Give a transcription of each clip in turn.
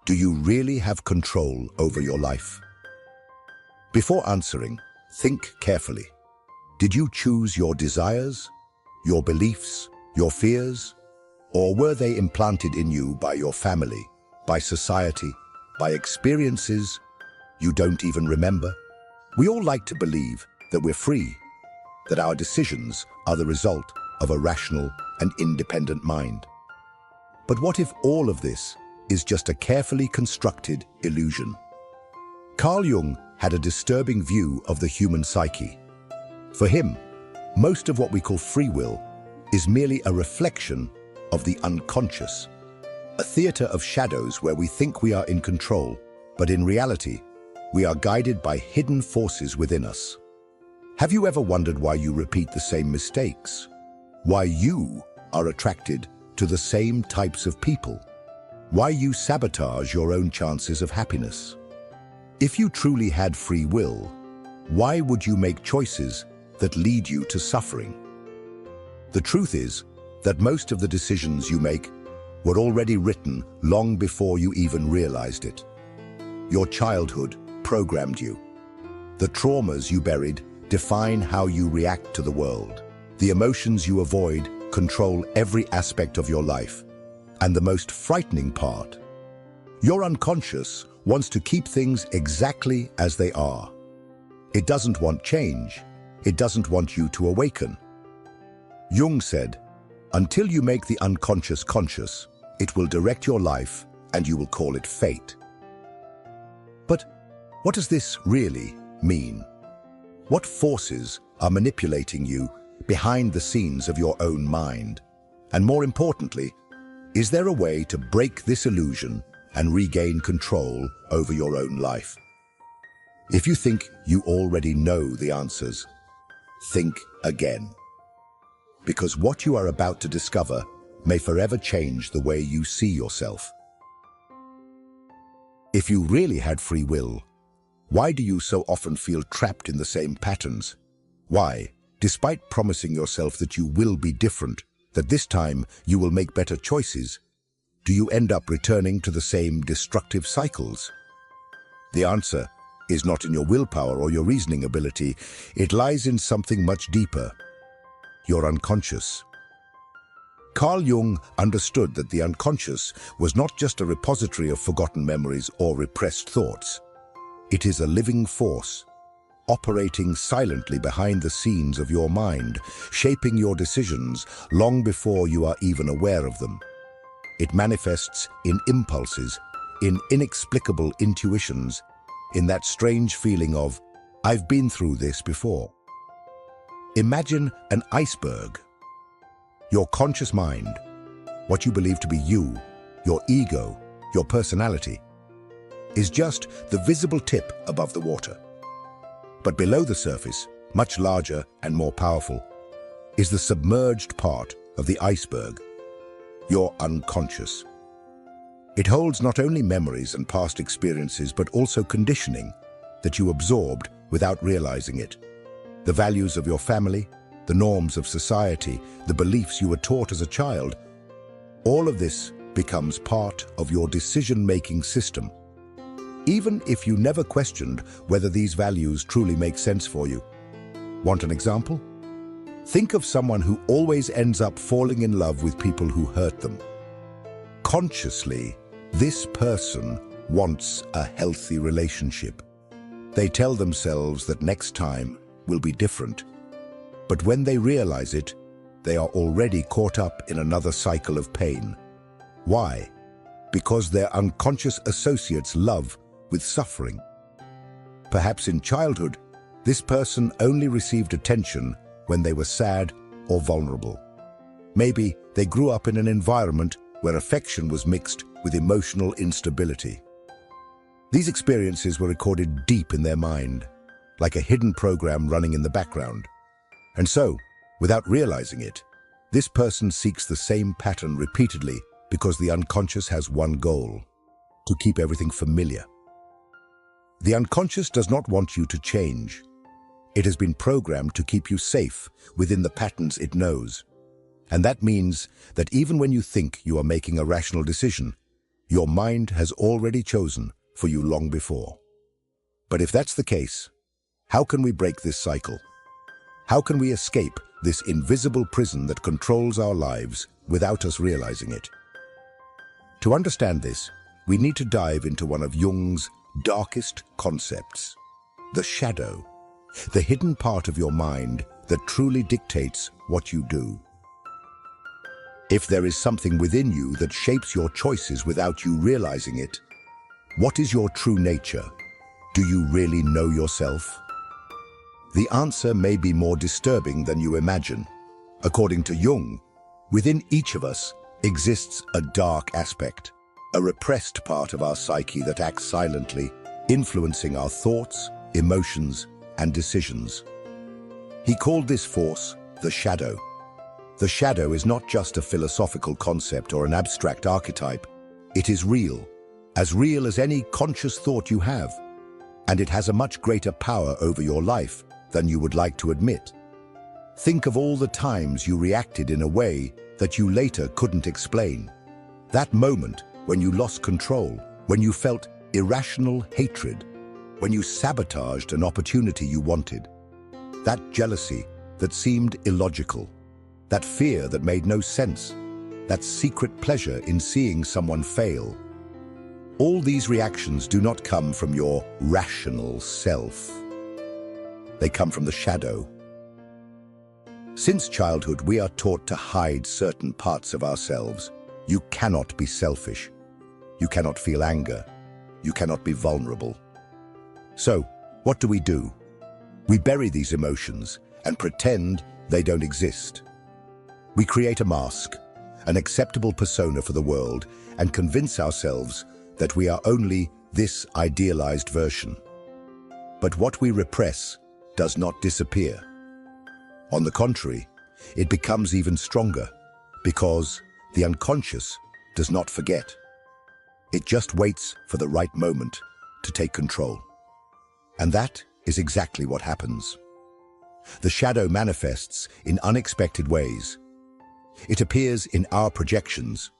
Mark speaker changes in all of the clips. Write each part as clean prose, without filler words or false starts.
Speaker 1: Do you really have control over your life? Before answering, think carefully. Did you choose your desires, your beliefs, your fears, or were they implanted in you by your family, by society, by experiences you don't even remember? We all like to believe that we're free, that our decisions are the result of a rational and independent mind. But what if all of this is just a carefully constructed illusion? Carl Jung had a disturbing view of the human psyche. For him, most of what we call free will is merely a reflection of the unconscious, a theater of shadows where we think we are in control, but in reality, we are guided by hidden forces within us. Have you ever wondered why you repeat the same mistakes? Why you are attracted to the same types of people? Why you sabotage your own chances of happiness? If you truly had free will, why would you make choices that lead you to suffering? The truth is that most of the decisions you make were already written long before you even realized it. Your childhood programmed you. The traumas you buried define how you react to the world. The emotions you avoid control every aspect of your life. And the most frightening part, your unconscious wants to keep things exactly as they are. It doesn't want change. It doesn't want you to awaken. Jung said, "Until you make the unconscious conscious, it will direct your life and you will call it fate." But what does this really mean? What forces are manipulating you behind the scenes of your own mind? And more importantly, is there a way to break this illusion and regain control over your own life? If you think you already know the answers, think again. Because what you are about to discover may forever change the way you see yourself. If you really had free will, why do you so often feel trapped in the same patterns? Why, despite promising yourself that you will be different, that this time you will make better choices, do you end up returning to the same destructive cycles? The answer is not in your willpower or your reasoning ability. It lies in something much deeper, your unconscious. Carl Jung understood that the unconscious was not just a repository of forgotten memories or repressed thoughts. It is a living force, operating silently behind the scenes of your mind, shaping your decisions long before you are even aware of them. It manifests in impulses, in inexplicable intuitions, in that strange feeling of, "I've been through this before." Imagine an iceberg. Your conscious mind, what you believe to be you, your ego, your personality, is just the visible tip above the water. But below the surface, much larger and more powerful, is the submerged part of the iceberg, your unconscious. It holds not only memories and past experiences, but also conditioning that you absorbed without realizing it. The values of your family, the norms of society, the beliefs you were taught as a child, all of this becomes part of your decision-making system. Even if you never questioned whether these values truly make sense for you. Want an example? Think of someone who always ends up falling in love with people who hurt them. Consciously, this person wants a healthy relationship. They tell themselves that next time will be different. But when they realize it, they are already caught up in another cycle of pain. Why? Because their unconscious associates love with suffering. Perhaps in childhood, this person only received attention when they were sad or vulnerable. Maybe they grew up in an environment where affection was mixed with emotional instability. These experiences were recorded deep in their mind, like a hidden program running in the background. And so, without realizing it, this person seeks the same pattern repeatedly because the unconscious has one goal: to keep everything familiar. The unconscious does not want you to change. It has been programmed to keep you safe within the patterns it knows. And that means that even when you think you are making a rational decision, Your mind has already chosen for you long before. But if that's the case, how can we break this cycle? How can we escape this invisible prison that controls our lives without us realizing it? To understand this, we need to dive into one of Jung's darkest concepts, the shadow, the hidden part of your mind that truly dictates what you do. If there is something within you that shapes your choices without you realizing it, what is your true nature? Do you really know yourself? The answer may be more disturbing than you imagine. According to Jung, within each of us exists a dark aspect, a repressed part of our psyche that acts silently, influencing our thoughts, emotions, and decisions. He called this force the shadow. The shadow is not just a philosophical concept or an abstract archetype. It is real as any conscious thought you have, and it has a much greater power over your life than you would like to admit. Think of all the times you reacted in a way that you later couldn't explain. That moment when you lost control, when you felt irrational hatred, when you sabotaged an opportunity you wanted. That jealousy that seemed illogical, that fear that made no sense, that secret pleasure in seeing someone fail. All these reactions do not come from your rational self. They come from the shadow. Since childhood, we are taught to hide certain parts of ourselves. You cannot be selfish. You cannot feel anger. You cannot be vulnerable. So, what do? We bury these emotions and pretend they don't exist. We create a mask, an acceptable persona for the world, and convince ourselves that we are only this idealized version. But what we repress does not disappear. On the contrary, it becomes even stronger because the unconscious does not forget. It just waits for the right moment to take control. And that is exactly what happens. The shadow manifests in unexpected ways. It appears in our projections,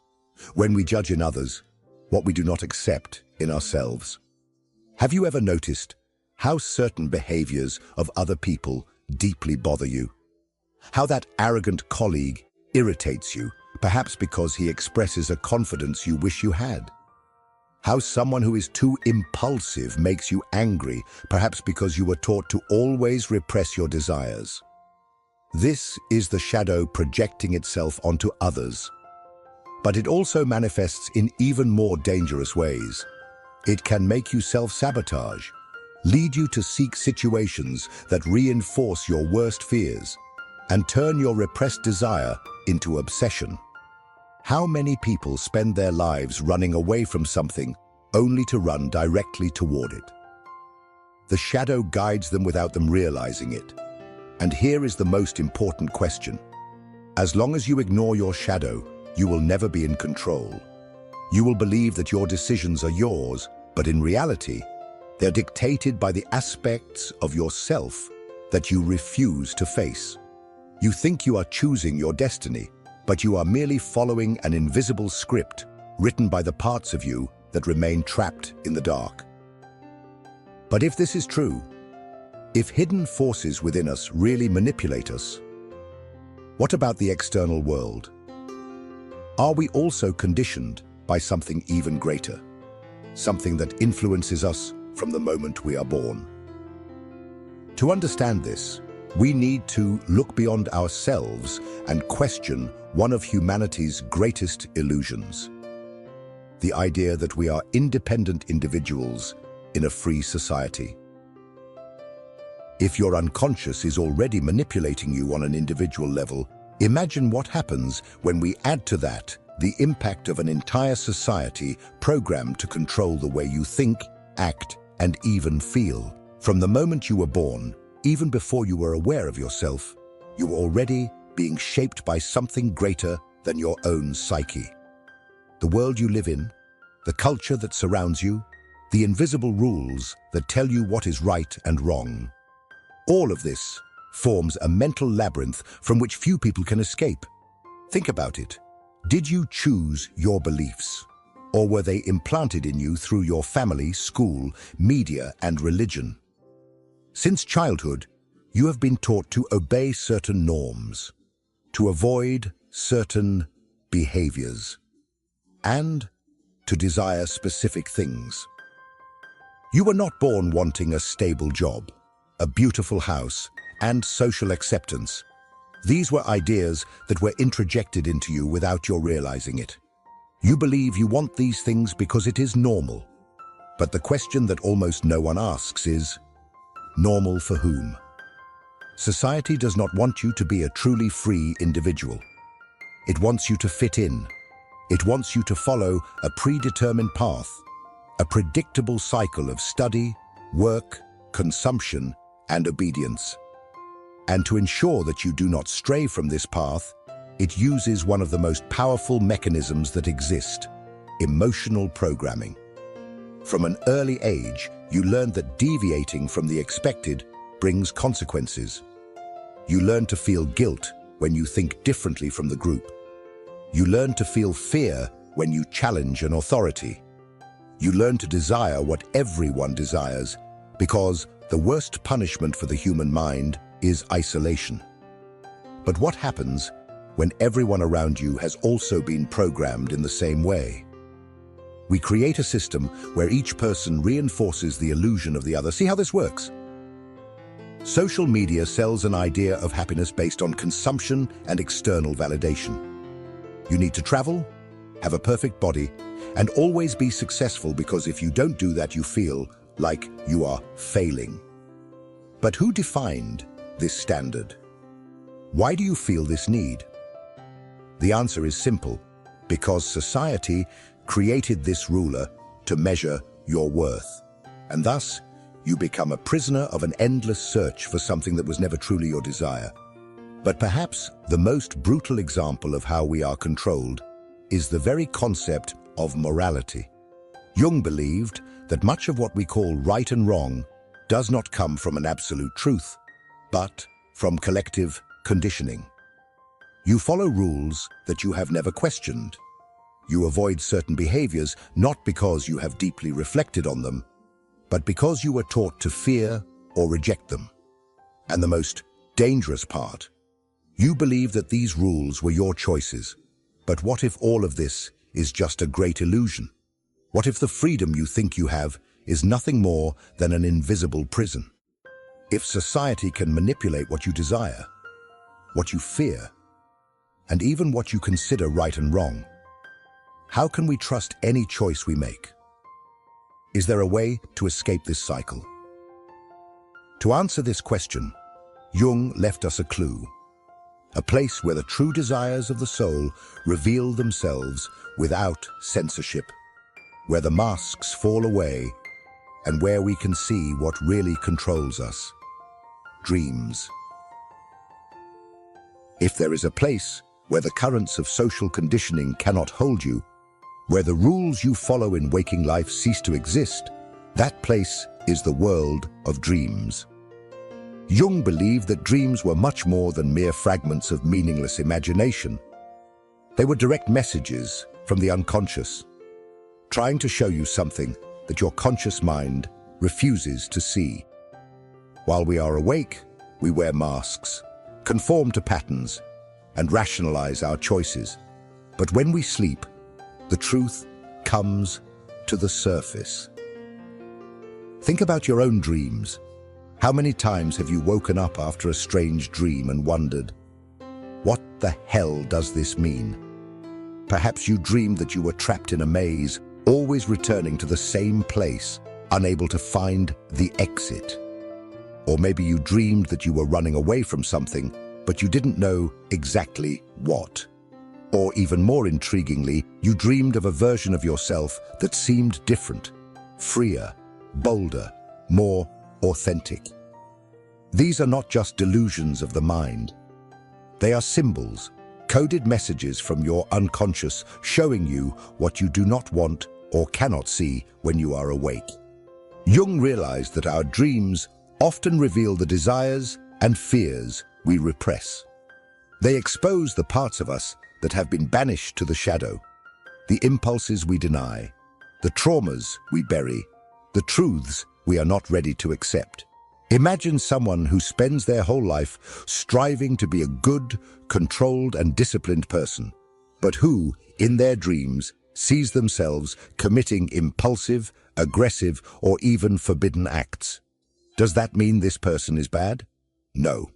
Speaker 1: when we judge in others what we do not accept in ourselves. Have you ever noticed how certain behaviors of other people deeply bother you? How that arrogant colleague irritates you, perhaps because he expresses a confidence you wish you had? How someone who is too impulsive makes you angry, perhaps because you were taught to always repress your desires? This is the shadow projecting itself onto others. But it also manifests in even more dangerous ways. It can make you self-sabotage, lead you to seek situations that reinforce your worst fears, and turn your repressed desire into obsession. How many people spend their lives running away from something only to run directly toward it? The shadow guides them without them realizing it. And here is the most important question. As long as you ignore your shadow, you will never be in control. You will believe that your decisions are yours, but in reality, they're dictated by the aspects of yourself that you refuse to face. You think you are choosing your destiny, but you are merely following an invisible script written by the parts of you that remain trapped in the dark. But if this is true, if hidden forces within us really manipulate us, what about the external world? Are we also conditioned by something even greater? Something that influences us from the moment we are born? To understand this, we need to look beyond ourselves and question one of humanity's greatest illusions. The idea that we are independent individuals in a free society. If your unconscious is already manipulating you on an individual level, imagine what happens when we add to that the impact of an entire society programmed to control the way you think, act, and even feel. From the moment you were born, even before you were aware of yourself, you were already being shaped by something greater than your own psyche. The world you live in, the culture that surrounds you, the invisible rules that tell you what is right and wrong. All of this forms a mental labyrinth from which few people can escape. Think about it. Did you choose your beliefs? Or were they implanted in you through your family, school, media, and religion? Since childhood, you have been taught to obey certain norms, to avoid certain behaviors, and to desire specific things. You were not born wanting a stable job, a beautiful house, and social acceptance. These were ideas that were introjected into you without your realizing it. You believe you want these things because it is normal. But the question that almost no one asks is, normal for whom? Society does not want you to be a truly free individual. It wants you to fit in. It wants you to follow a predetermined path, a predictable cycle of study, work, consumption, and obedience. And to ensure that you do not stray from this path, it uses one of the most powerful mechanisms that exist: emotional programming. From an early age, you learned that deviating from the expected brings consequences. You learn to feel guilt when you think differently from the group. You learn to feel fear when you challenge an authority. You learn to desire what everyone desires, because the worst punishment for the human mind is isolation. But what happens when everyone around you has also been programmed in the same way? We create a system where each person reinforces the illusion of the other. See how this works? Social media sells an idea of happiness based on consumption and external validation. You need to travel, have a perfect body, and always be successful, because if you don't do that, you feel like you are failing. But who defined this standard? Why do you feel this need? The answer is simple: because society created this ruler to measure your worth. And thus, you become a prisoner of an endless search for something that was never truly your desire. But perhaps the most brutal example of how we are controlled is the very concept of morality. Jung believed that much of what we call right and wrong does not come from an absolute truth, but from collective conditioning. You follow rules that you have never questioned. You avoid certain behaviors not because you have deeply reflected on them, but because you were taught to fear or reject them. And the most dangerous part, you believe that these rules were your choices. But what if all of this is just a great illusion? What if the freedom you think you have is nothing more than an invisible prison? If society can manipulate what you desire, what you fear, and even what you consider right and wrong, how can we trust any choice we make? Is there a way to escape this cycle? To answer this question, Jung left us a clue, a place where the true desires of the soul reveal themselves without censorship, where the masks fall away, and where we can see what really controls us: dreams. If there is a place where the currents of social conditioning cannot hold you, where the rules you follow in waking life cease to exist, that place is the world of dreams. Jung believed that dreams were much more than mere fragments of meaningless imagination. They were direct messages from the unconscious, trying to show you something that your conscious mind refuses to see. While we are awake, we wear masks, conform to patterns, and rationalize our choices. But when we sleep, the truth comes to the surface. Think about your own dreams. How many times have you woken up after a strange dream and wondered, what the hell does this mean? Perhaps you dreamed that you were trapped in a maze, always returning to the same place, unable to find the exit. Or maybe you dreamed that you were running away from something, but you didn't know exactly what. Or even more intriguingly, you dreamed of a version of yourself that seemed different, freer, bolder, more authentic. These are not just delusions of the mind. They are symbols, coded messages from your unconscious showing you what you do not want or cannot see when you are awake. Jung realized that our dreams often reveal the desires and fears we repress. They expose the parts of us that have been banished to the shadow, the impulses we deny, the traumas we bury, the truths we are not ready to accept. Imagine someone who spends their whole life striving to be a good, controlled and disciplined person, but who, in their dreams, sees themselves committing impulsive, aggressive, or even forbidden acts. Does that mean this person is bad? No.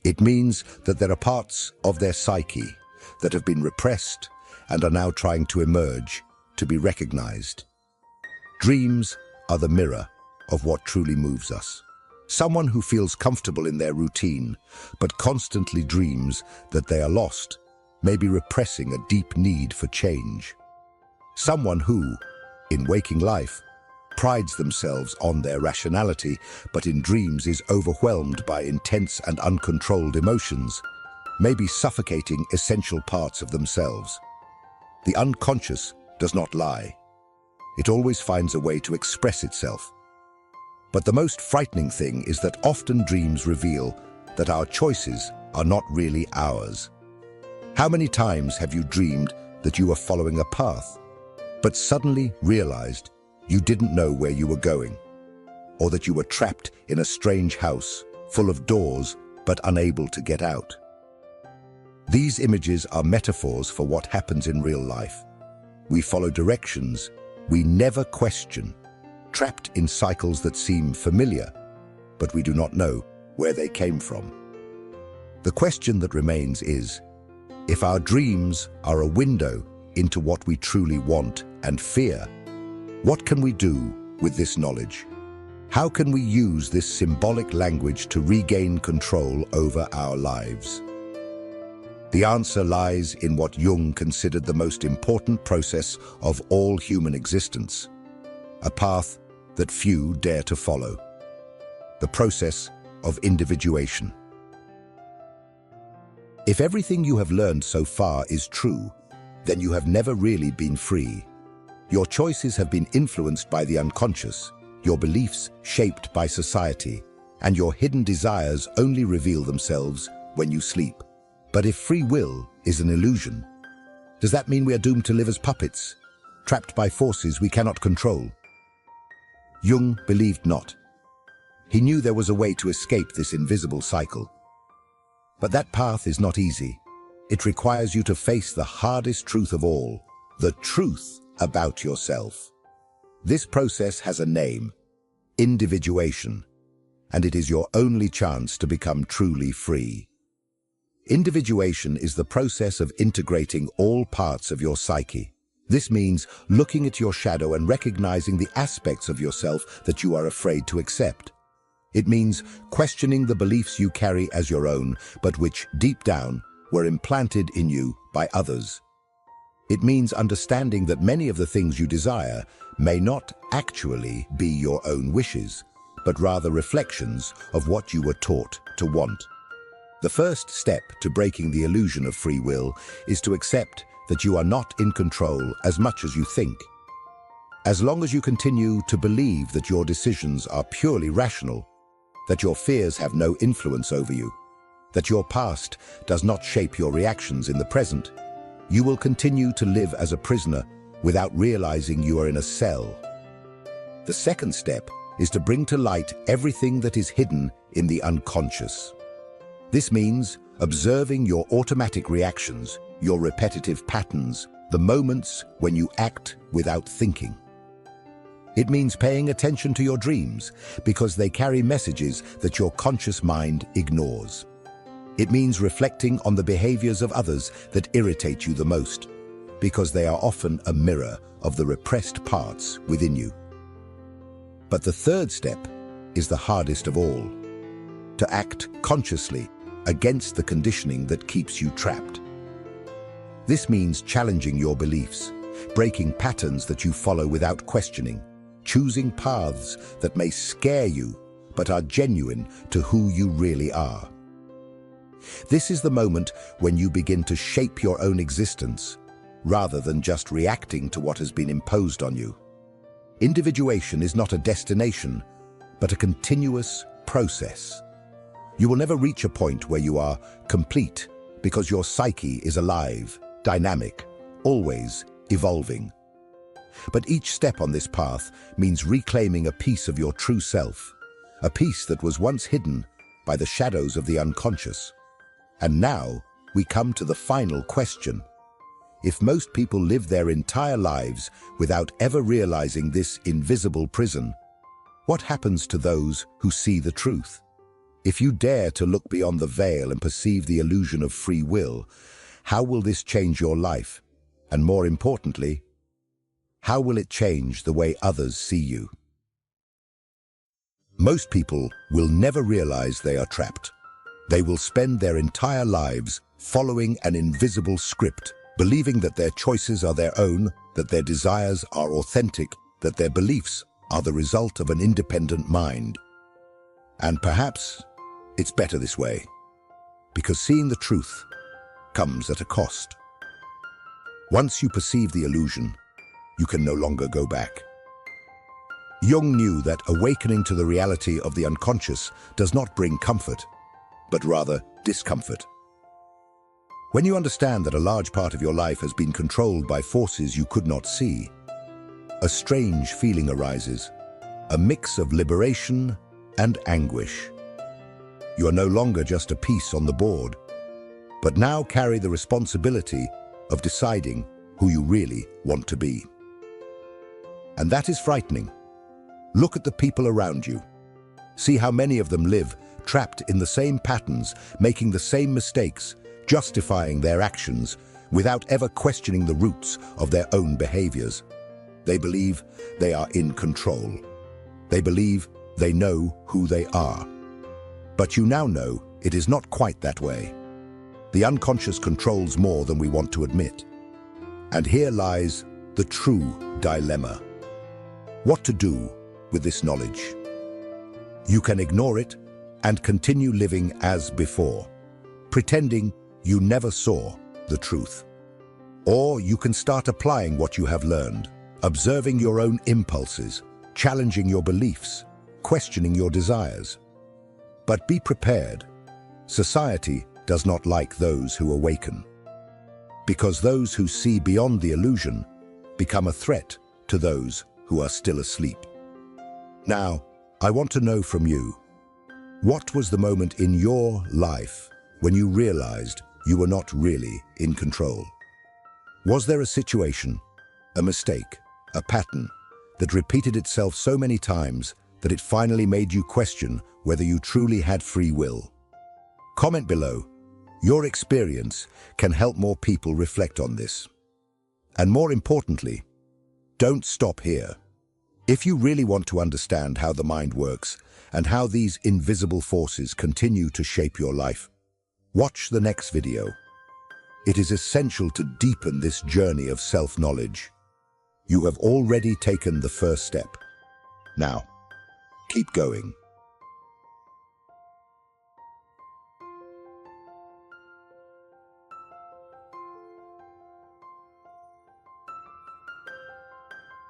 Speaker 1: It means that there are parts of their psyche that have been repressed and are now trying to emerge, to be recognized. Dreams are the mirror of what truly moves us. Someone who feels comfortable in their routine, but constantly dreams that they are lost, may be repressing a deep need for change. Someone who, in waking life, prides themselves on their rationality, but in dreams is overwhelmed by intense and uncontrolled emotions, may be suffocating essential parts of themselves. The unconscious does not lie. It always finds a way to express itself. But the most frightening thing is that often dreams reveal that our choices are not really ours. How many times have you dreamed that you were following a path, but suddenly realized you didn't know where you were going, or that you were trapped in a strange house full of doors but unable to get out? These images are metaphors for what happens in real life. We follow directions we never question, trapped in cycles that seem familiar, but we do not know where they came from. The question that remains is, if our dreams are a window into what we truly want and fear, what can we do with this knowledge? How can we use this symbolic language to regain control over our lives? The answer lies in what Jung considered the most important process of all human existence, a path that few dare to follow: the process of individuation. If everything you have learned so far is true, then you have never really been free. Your choices have been influenced by the unconscious, your beliefs shaped by society, and your hidden desires only reveal themselves when you sleep. But if free will is an illusion, does that mean we are doomed to live as puppets, trapped by forces we cannot control? Jung believed not. He knew there was a way to escape this invisible cycle. But that path is not easy. It requires you to face the hardest truth of all, the truth about yourself. This process has a name: individuation, and it is your only chance to become truly free. Individuation is the process of integrating all parts of your psyche. This means looking at your shadow and recognizing the aspects of yourself that you are afraid to accept. It means questioning the beliefs you carry as your own, but which, deep down, were implanted in you by others. It means understanding that many of the things you desire may not actually be your own wishes, but rather reflections of what you were taught to want. The first step to breaking the illusion of free will is to accept that you are not in control as much as you think. As long as you continue to believe that your decisions are purely rational, that your fears have no influence over you, that your past does not shape your reactions in the present, you will continue to live as a prisoner without realizing you are in a cell. The second step is to bring to light everything that is hidden in the unconscious. This means observing your automatic reactions, your repetitive patterns, the moments when you act without thinking. It means paying attention to your dreams because they carry messages that your conscious mind ignores. It means reflecting on the behaviors of others that irritate you the most because they are often a mirror of the repressed parts within you. But the third step is the hardest of all: to act consciously against the conditioning that keeps you trapped. This means challenging your beliefs, breaking patterns that you follow without questioning, choosing paths that may scare you but are genuine to who you really are. This is the moment when you begin to shape your own existence, rather than just reacting to what has been imposed on you. Individuation is not a destination, but a continuous process. You will never reach a point where you are complete because your psyche is alive, dynamic, always evolving. But each step on this path means reclaiming a piece of your true self, a piece that was once hidden by the shadows of the unconscious. And now we come to the final question. If most people live their entire lives without ever realizing this invisible prison, what happens to those who see the truth? If you dare to look beyond the veil and perceive the illusion of free will, how will this change your life? And more importantly, how will it change the way others see you? Most people will never realize they are trapped. They will spend their entire lives following an invisible script, believing that their choices are their own, that their desires are authentic, that their beliefs are the result of an independent mind. And perhaps it's better this way, because seeing the truth comes at a cost. Once you perceive the illusion, you can no longer go back. Jung knew that awakening to the reality of the unconscious does not bring comfort, but rather discomfort. When you understand that a large part of your life has been controlled by forces you could not see, a strange feeling arises, a mix of liberation and anguish. You are no longer just a piece on the board, but now carry the responsibility of deciding who you really want to be. And that is frightening. Look at the people around you. See how many of them live trapped in the same patterns, making the same mistakes, justifying their actions without ever questioning the roots of their own behaviors. They believe they are in control. They believe they know who they are. But you now know it is not quite that way. The unconscious controls more than we want to admit. And here lies the true dilemma. What to do with this knowledge? You can ignore it and continue living as before, pretending you never saw the truth. Or you can start applying what you have learned, observing your own impulses, challenging your beliefs, questioning your desires. But be prepared. Society does not like those who awaken, because those who see beyond the illusion become a threat to those who are still asleep. Now, I want to know from you, what was the moment in your life when you realized you were not really in control? Was there a situation, a mistake, a pattern that repeated itself so many times that it finally made you question whether you truly had free will? Comment below. Your experience can help more people reflect on this. And more importantly, don't stop here. If you really want to understand how the mind works and how these invisible forces continue to shape your life, watch the next video. It is essential to deepen this journey of self-knowledge. You have already taken the first step. Now, keep going.